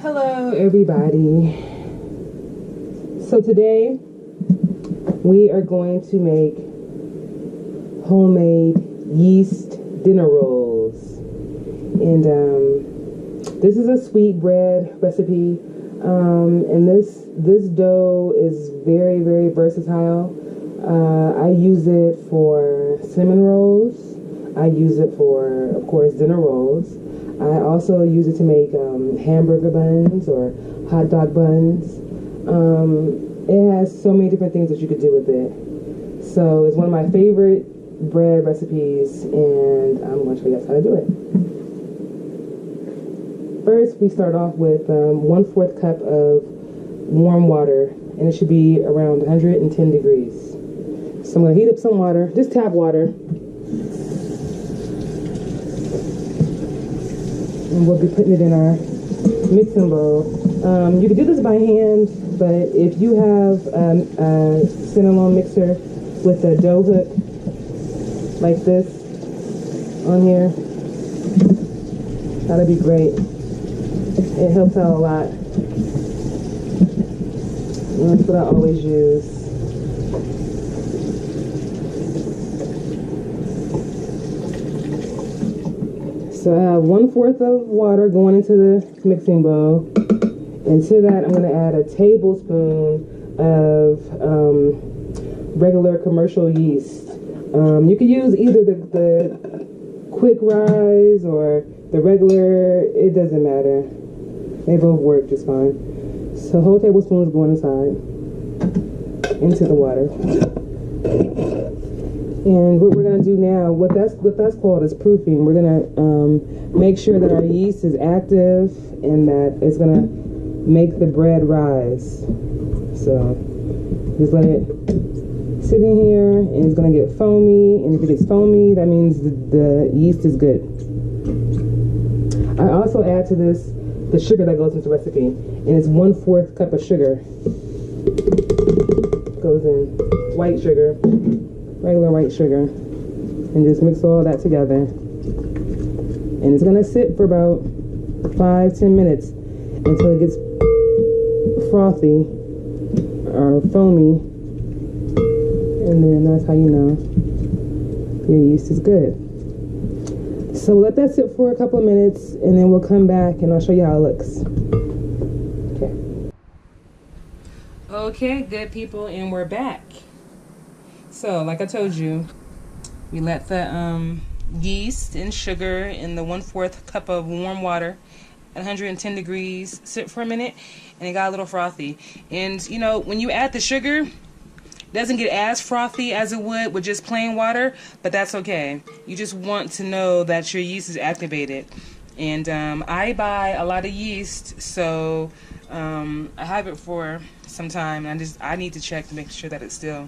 Hello everybody. So today we are going to make homemade yeast dinner rolls. And this is a sweet bread recipe. And this dough is very, very versatile. I use it for cinnamon rolls. I use it for, of course, dinner rolls. I also use it to make hamburger buns or hot dog buns. It has so many different things that you could do with it. So it's one of my favorite bread recipes, and I'm going to show you guys how to do it. First, we start off with 1/4 cup of warm water, and it should be around 110 degrees. So I'm going to heat up some water, just tap water. And we'll be putting it in our mixing bowl. You can do this by hand, but if you have a cinnamon mixer with a dough hook like this on here, that'd be great. It helps out a lot. And that's what I always use. So I have 1/4 of water going into the mixing bowl. And to that, I'm going to add a tablespoon of regular commercial yeast. You can use either the quick rise or the regular. It doesn't matter. They both work just fine. So whole tablespoon is going inside into the water. And what we're going to do now, what that's called is proofing. We're going to make sure that our yeast is active and that it's going to make the bread rise. So just let it sit in here, and it's going to get foamy. And if it gets foamy, that means the yeast is good. I also add to this the sugar that goes into the recipe, and it's 1/4 cup of sugar. Goes in white sugar. Regular white sugar, and just mix all that together. And it's gonna sit for about 5-10 minutes until it gets frothy or foamy, and then that's how you know your yeast is good. So we'll let that sit for a couple of minutes, and then we'll come back and I'll show you how it looks. Okay, good people, and we're back. So, like I told you, we let the yeast and sugar in the 1/4 cup of warm water at 110 degrees sit for a minute, and it got a little frothy. And, you know, when you add the sugar, it doesn't get as frothy as it would with just plain water, but that's okay. You just want to know that your yeast is activated. And I buy a lot of yeast, so I have it for some time, and I need to check to make sure that it's still,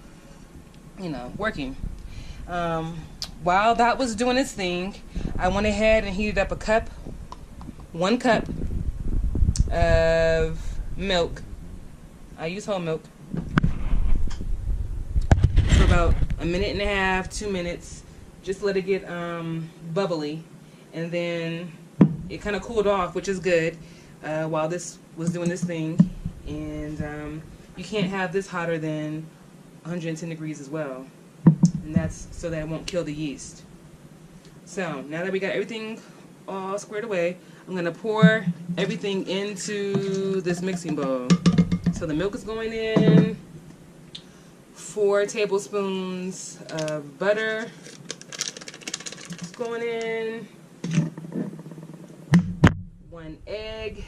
you know, working. While that was doing its thing, I went ahead and heated up 1 cup of milk. I use whole milk for about 1.5 to 2 minutes. Just let it get bubbly, and then it kind of cooled off, which is good, while this was doing this thing. And you can't have this hotter than 110 degrees as well, and that's so that it won't kill the yeast. So now that we got everything all squared away, I'm going to pour everything into this mixing bowl. So the milk is going in, 4 tablespoons of butter is going in, 1 egg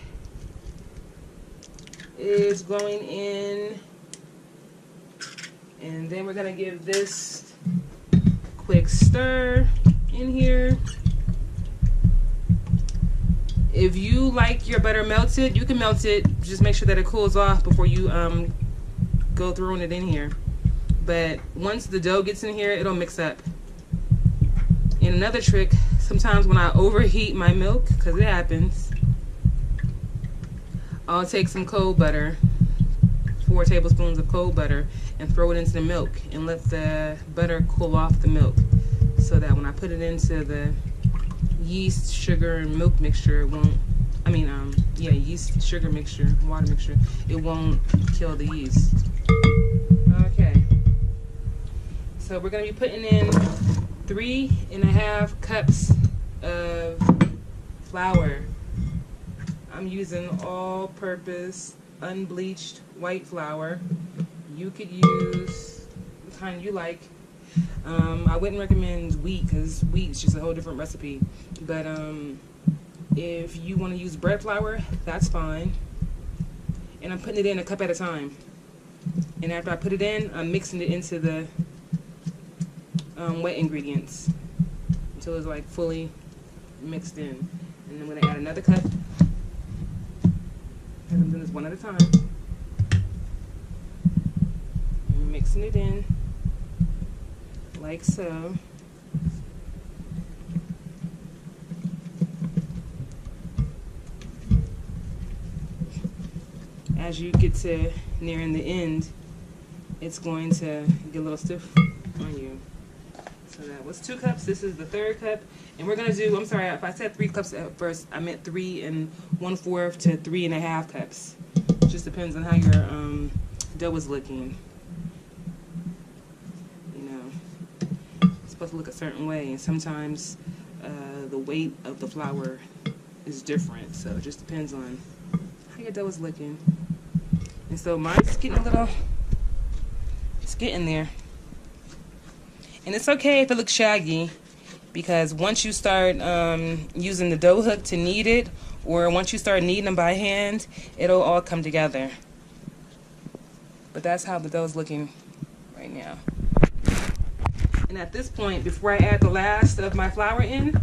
is going in. And then we're going to give this quick stir in here. If you like your butter melted, you can melt it. Just make sure that it cools off before you go throwing it in here. But once the dough gets in here, it'll mix up. And another trick, sometimes when I overheat my milk, because it happens, I'll take some cold butter, 4 tablespoons of cold butter, and throw it into the milk and let the butter cool off the milk, so that when I put it into the yeast, sugar, and milk mixture, it won't Yeah, yeast sugar mixture, water mixture. It won't kill the yeast. Okay. So we're gonna be putting in 3.5 cups of flour. I'm using all-purpose, unbleached white flour. You could use the kind you like. I wouldn't recommend wheat because wheat is just a whole different recipe. But if you want to use bread flour, that's fine. And I'm putting it in a cup at a time. And after I put it in, I'm mixing it into the wet ingredients until it's like fully mixed in. And then I'm going to add another cup. And I'm doing this one at a time. I'm mixing it in like so. As you get to nearing the end, it's going to get a little stiff on you. So that was 2 cups. This is the 3rd cup. And we're going to do, I'm sorry, if I said 3 cups at first, I meant 3 1/4 to 3.5 cups. It just depends on how your dough is looking. You know, it's supposed to look a certain way, and sometimes the weight of the flour is different. So it just depends on how your dough is looking. And so mine's getting a little, it's getting there. And it's okay if it looks shaggy, because once you start using the dough hook to knead it, or once you start kneading them by hand, it'll all come together. But that's how the dough is looking right now. And at this point, before I add the last of my flour in,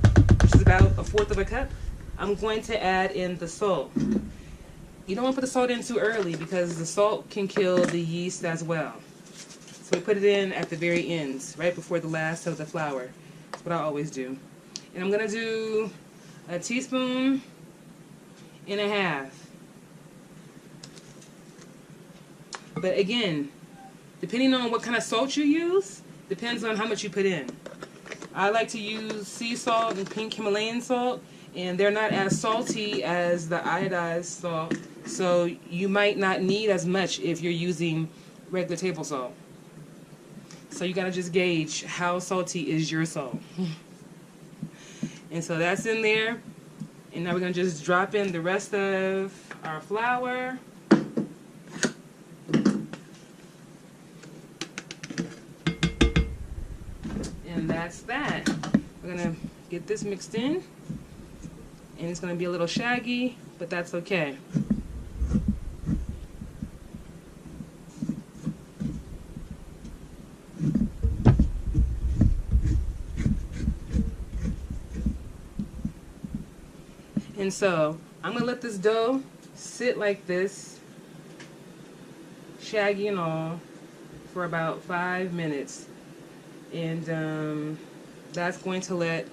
which is about 1/4 of a cup, I'm going to add in the salt. You don't want to put the salt in too early because the salt can kill the yeast as well. So we put it in at the very end, right before the last of the flour. That's what I always do. And I'm going to do 1.5 teaspoons. But again, depending on what kind of salt you use, depends on how much you put in. I like to use sea salt and pink Himalayan salt, and they're not as salty as the iodized salt, so you might not need as much if you're using regular table salt. So you gotta just gauge how salty is your salt. And so that's in there, and now we're gonna just drop in the rest of our flour. And that's that. We're gonna get this mixed in, and it's gonna be a little shaggy, but that's okay. And so I'm gonna let this dough sit like this, shaggy and all, for about 5 minutes. And that's going to let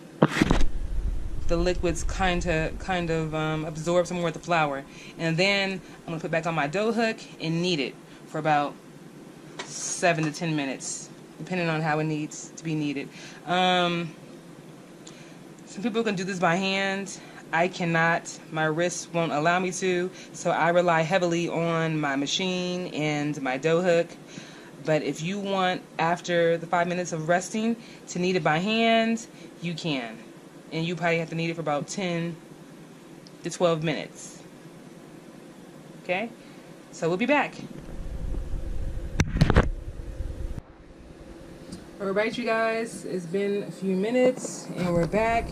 the liquids kind of absorb some more of the flour. And then I'm going to put back on my dough hook and knead it for about 7 to 10 minutes, depending on how it needs to be kneaded. Some people can do this by hand. I cannot. My wrists won't allow me to, so I rely heavily on my machine and my dough hook. But if you want, after the 5 minutes of resting, to knead it by hand, you can. And you probably have to knead it for about 10 to 12 minutes. Okay? So we'll be back. Alright, you guys, it's been a few minutes and we're back.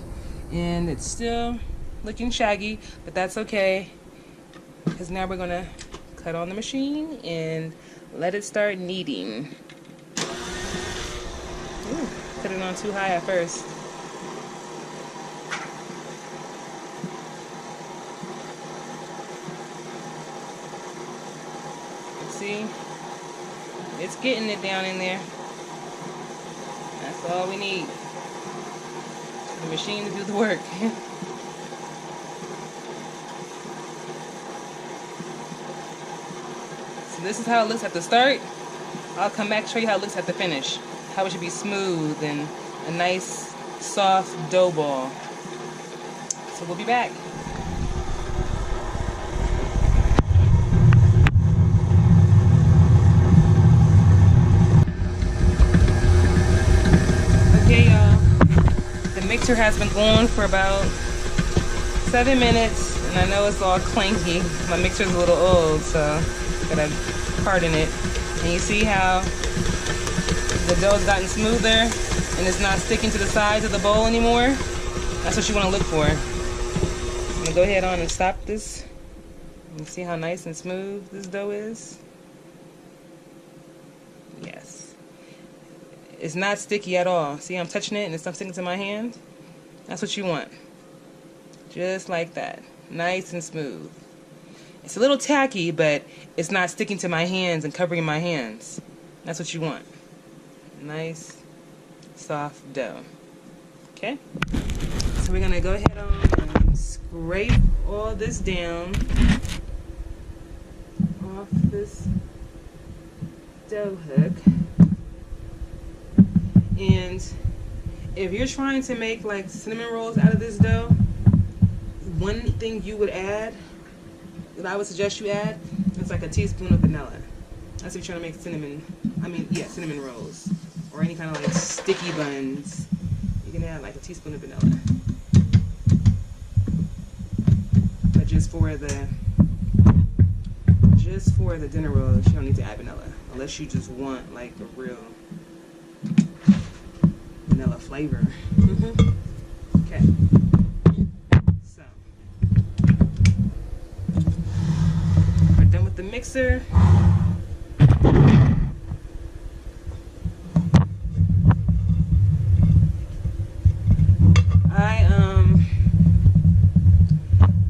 And it's still looking shaggy, but that's okay, because now we're going to cut on the machine and let it start kneading. Ooh, put it on too high at first. See? It's getting it down in there. That's all we need. The machine to do the work. So this is how it looks at the start. I'll come back and show you how it looks at the finish. How it should be smooth and a nice soft dough ball. So we'll be back. mixer has been going for about 7 minutes, and I know it's all clanky. My mixer's a little old, so gotta harden it. And you see how the dough's gotten smoother and it's not sticking to the sides of the bowl anymore? That's what you want to look for. I'm gonna go ahead on and stop this. You see how nice and smooth this dough is? Yes. It's not sticky at all. See, I'm touching it and it's not sticking to my hand? That's what you want. Just like that. Nice and smooth. It's a little tacky, but it's not sticking to my hands and covering my hands. That's what you want. Nice, soft dough. Okay? So we're gonna go ahead on and scrape all this down off this dough hook. And if you're trying to make like cinnamon rolls out of this dough, one thing you would add, that I would suggest you add, is like a teaspoon of vanilla. That's if you're trying to make cinnamon rolls. Or any kind of like sticky buns. You can add like a teaspoon of vanilla. But just for the dinner rolls, you don't need to add vanilla. Unless you just want like a real vanilla flavor. Okay. So we're done with the mixer.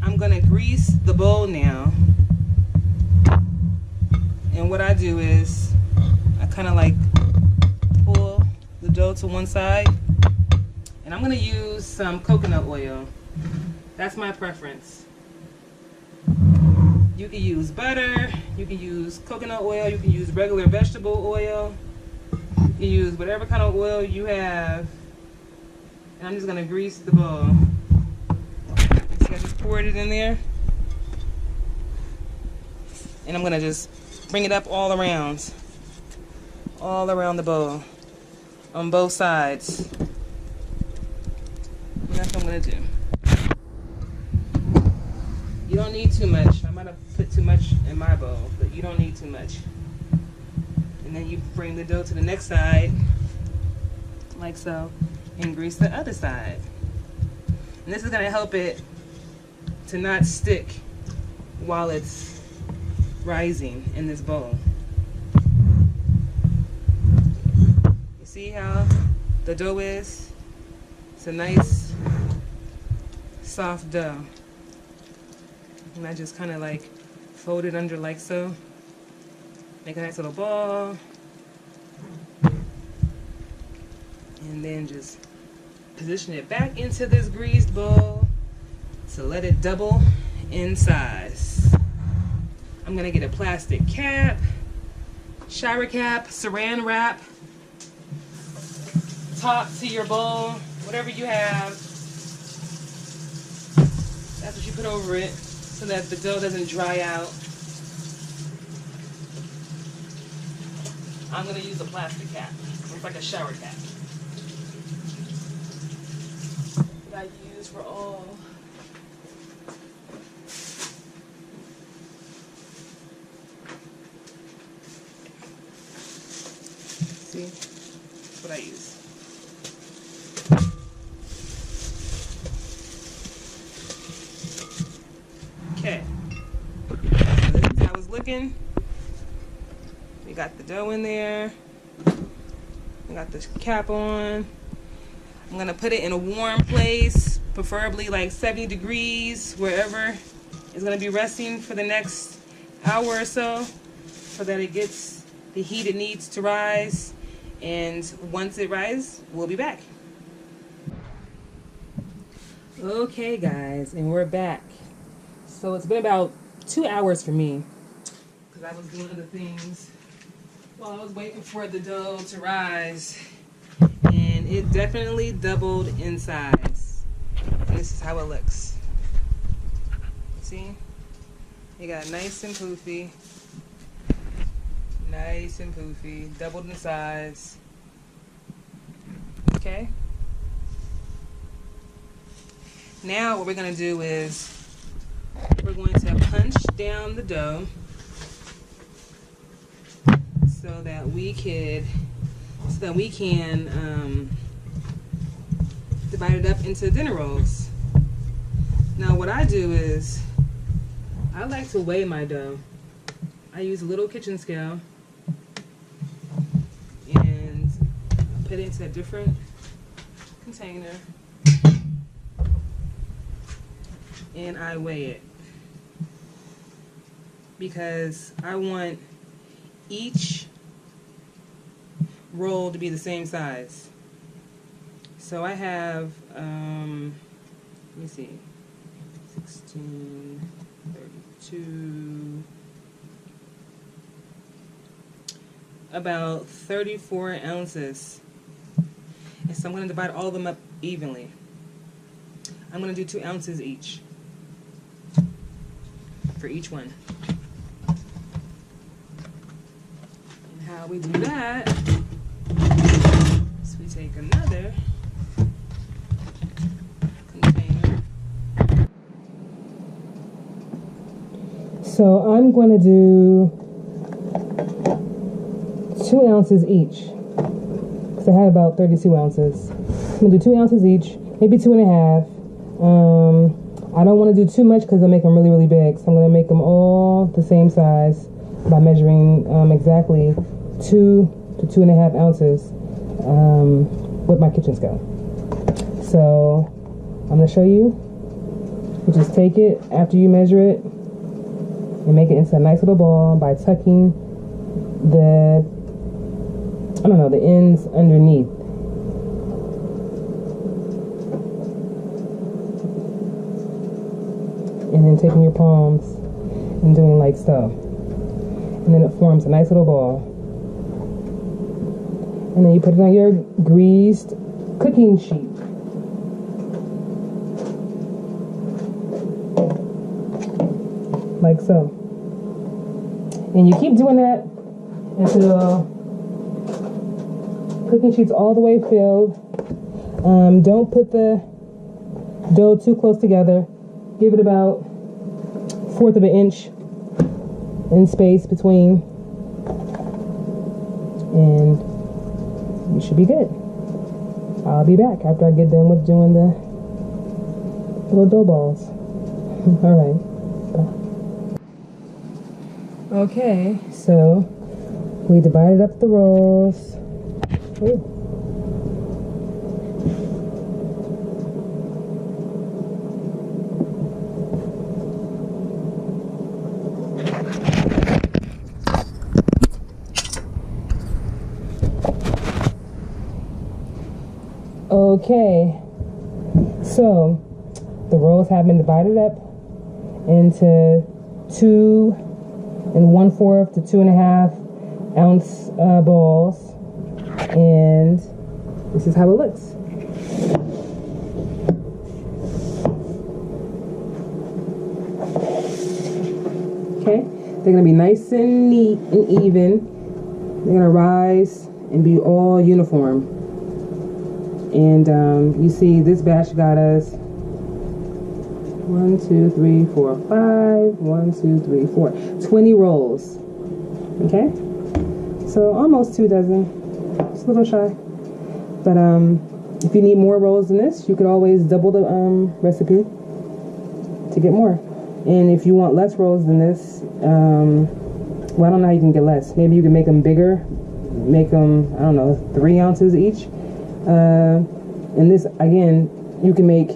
I'm gonna grease the bowl now. And what I do is I kind of like pull the dough to one side, and I'm gonna use some coconut oil. That's my preference. You can use butter, you can use coconut oil, you can use regular vegetable oil, you can use whatever kind of oil you have. And I'm just gonna grease the bowl. See, I just poured it in there, and I'm gonna just bring it up all around the bowl, on both sides. And that's what I'm gonna do. You don't need too much. I might have put too much in my bowl, but you don't need too much. And then you bring the dough to the next side, like so, and grease the other side. And this is gonna help it to not stick while it's rising in this bowl. You see how the dough is? It's a nice soft dough. And I just kind of like fold it under like so. Make a nice little ball. And then just position it back into this greased bowl to let it double in size. I'm gonna get a plastic cap, shower cap, saran wrap, top to your bowl, whatever you have. That's what you put over it so that the dough doesn't dry out. I'm gonna use a plastic cap. It's like a shower cap that I use for all. See? That's what I use. Okay. So this is how it's looking. We got the dough in there. We got the cap on. I'm gonna put it in a warm place, preferably like 70 degrees, wherever it's gonna be resting for the next hour or so that it gets the heat it needs to rise. And once it rises, we'll be back. Okay guys, and we're back. So it's been about 2 hours for me, because I was doing other things while I was waiting for the dough to rise. And it definitely doubled in size. And this is how it looks. See? It got nice and poofy. Nice and poofy. Doubled in size. Okay? Now what we're going to do is we're going to punch down the dough so that we can divide it up into dinner rolls. Now what I do is I like to weigh my dough. I use a little kitchen scale and I put it into a different container and I weigh it because I want each roll to be the same size. So I have, let me see, 16, 32, about 34 ounces. And so I'm going to divide all of them up evenly. I'm going to do 2 ounces each for each one. And how we do that is we take another container. So I'm going to do 2 ounces each. I had about 32 ounces. I'm going to do 2 ounces each, maybe 2.5. I don't want to do too much because I'll make them really, really big. So I'm going to make them all the same size by measuring exactly 2 to 2.5 ounces with my kitchen scale. So I'm going to show you. You just take it after you measure it and make it into a nice little ball by tucking the ends underneath. And then taking your palms and doing like so. And then it forms a nice little ball. And then you put it on your greased cooking sheet. Like so. And you keep doing that until cooking sheet's all the way filled. Don't put the dough too close together. Give it about 1/4 of an inch in space between, and you should be good. I'll be back after I get done with doing the little dough balls. All right. Okay, so we divided up the rolls. Ooh. Okay, so the rolls have been divided up into 2 1/4 to 2.5 ounce balls, and this is how it looks. Okay, they're gonna be nice and neat and even. They're gonna rise and be all uniform. And you see this batch got us 1, 2, 3, 4, 5, 1, 2, 3, 4, 20 rolls. Okay, so almost 2 dozen, just a little shy. But if you need more rolls than this, you could always double the recipe to get more. And if you want less rolls than this, well, I don't know how you can get less. Maybe you can make them bigger, make them, I don't know, 3 ounces each. And this, again, you can make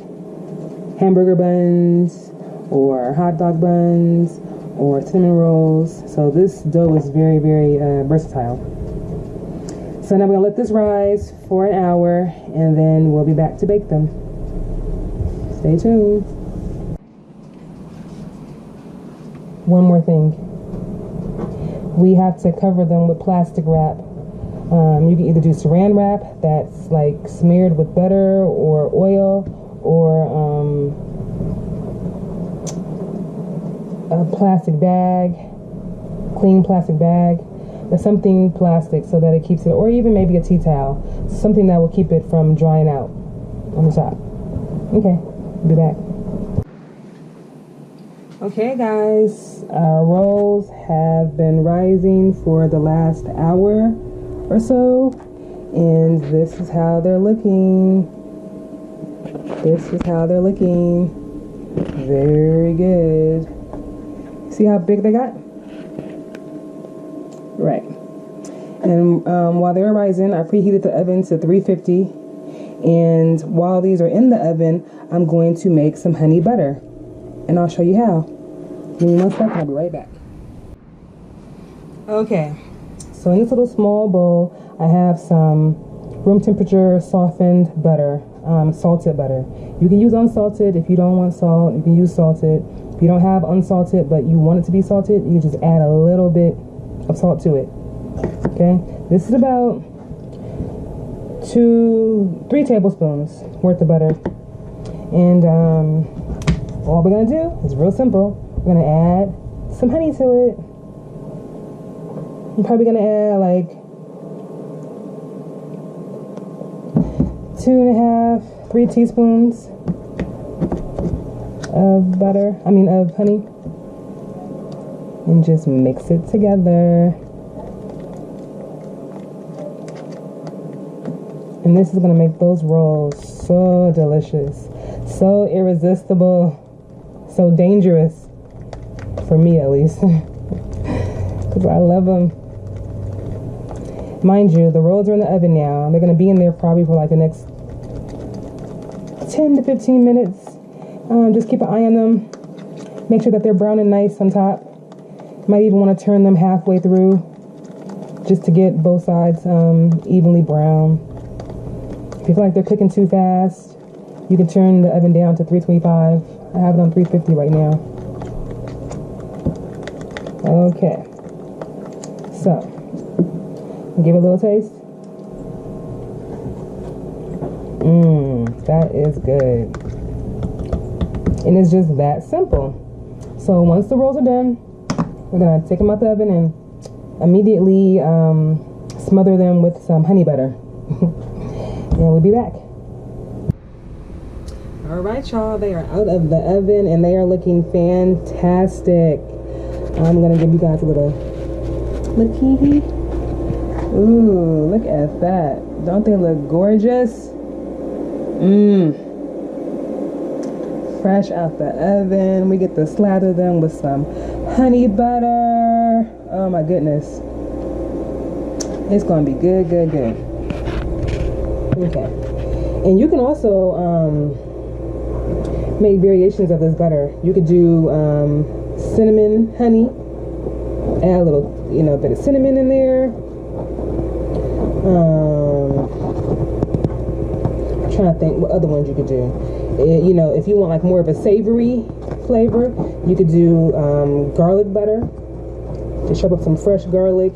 hamburger buns or hot dog buns or cinnamon rolls. So this dough is very, very versatile. So now we're gonna let this rise for an hour and then we'll be back to bake them. Stay tuned. One more thing. We have to cover them with plastic wrap. You can either do saran wrap that's like smeared with butter or oil, or a plastic bag, clean plastic bag. There's something plastic so that it keeps it, or even maybe a tea towel, something that will keep it from drying out on the top. Okay, be back. Okay guys, our rolls have been rising for the last hour or so, and this is how they're looking. This is how they're looking. Very good. See how big they got? Right. And while they're rising, I preheated the oven to 350. And while these are in the oven, I'm going to make some honey butter. And I'll show you how. Give me 1 second, I'll be right back. Okay, so in this little small bowl, I have some room temperature softened butter, salted butter. You can use unsalted. If you don't want salt, you can use salted. If you don't have unsalted, but you want it to be salted, you just add a little bit of salt to it. Okay, this is about 2-3 tablespoons worth of butter. And all we're gonna do is real simple. We're gonna add some honey to it. I'm probably gonna add like 2.5-3 teaspoons of honey, and just mix it together. And this is gonna make those rolls so delicious, so irresistible, so dangerous, for me at least, because I love them. Mind you, the rolls are in the oven now. They're gonna be in there probably for like the next 10 to 15 minutes. Just keep an eye on them. Make sure that they're brown and nice on top. Might even want to turn them halfway through just to get both sides evenly brown. If you feel like they're cooking too fast, you can turn the oven down to 325. I have it on 350 right now. Okay. So, give it a little taste. That is good. And it's just that simple. So once the rolls are done, we're gonna take them out the oven and immediately smother them with some honey butter. And we'll be back. All right, y'all, they are out of the oven and they are looking fantastic. I'm gonna give you guys a little looky. Ooh, look at that. Don't they look gorgeous? Fresh out the oven. We get to slather them with some honey butter. Oh my goodness. It's gonna be good, good, good. Okay. And you can also make variations of this butter. You could do cinnamon honey. Add a little, bit of cinnamon in there. I'm trying to think what other ones you could do. If you want like more of a savory flavor, you could do garlic butter. Just chop up some fresh garlic,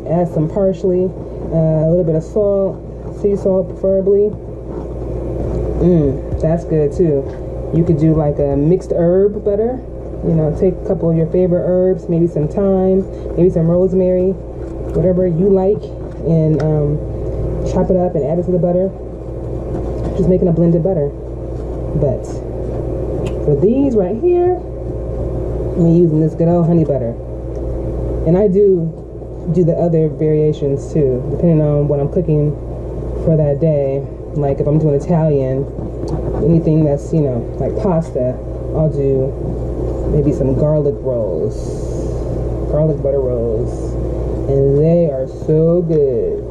add some parsley, a little bit of salt, sea salt preferably. That's good too. You could do like a mixed herb butter. Take a couple of your favorite herbs, maybe some thyme, maybe some rosemary, whatever you like, and chop it up and add it to the butter. Just making a blended butter. But for these right here, I'm using this good old honey butter. And I do the other variations too, depending on what I'm cooking for that day. Like if I'm doing Italian, anything that's, like pasta, I'll do maybe some garlic rolls, garlic butter rolls, and they are so good.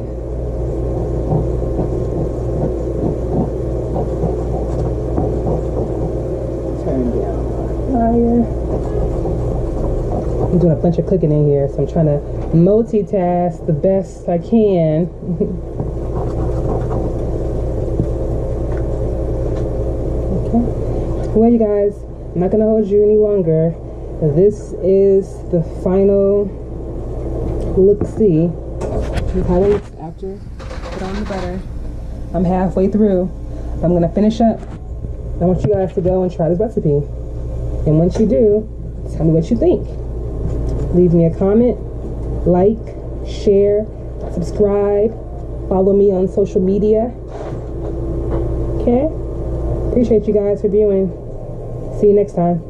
Turn down my fire. I'm doing a bunch of cooking in here, so I'm trying to multitask the best I can. Okay. Well, you guys, I'm not going to hold you any longer. This is the final look-see. How it looks after put on the butter. I'm halfway through. I'm going to finish up. I want you guys to go and try this recipe. And once you do, tell me what you think. Leave me a comment, like, share, subscribe, follow me on social media. Okay? Appreciate you guys for viewing. See you next time.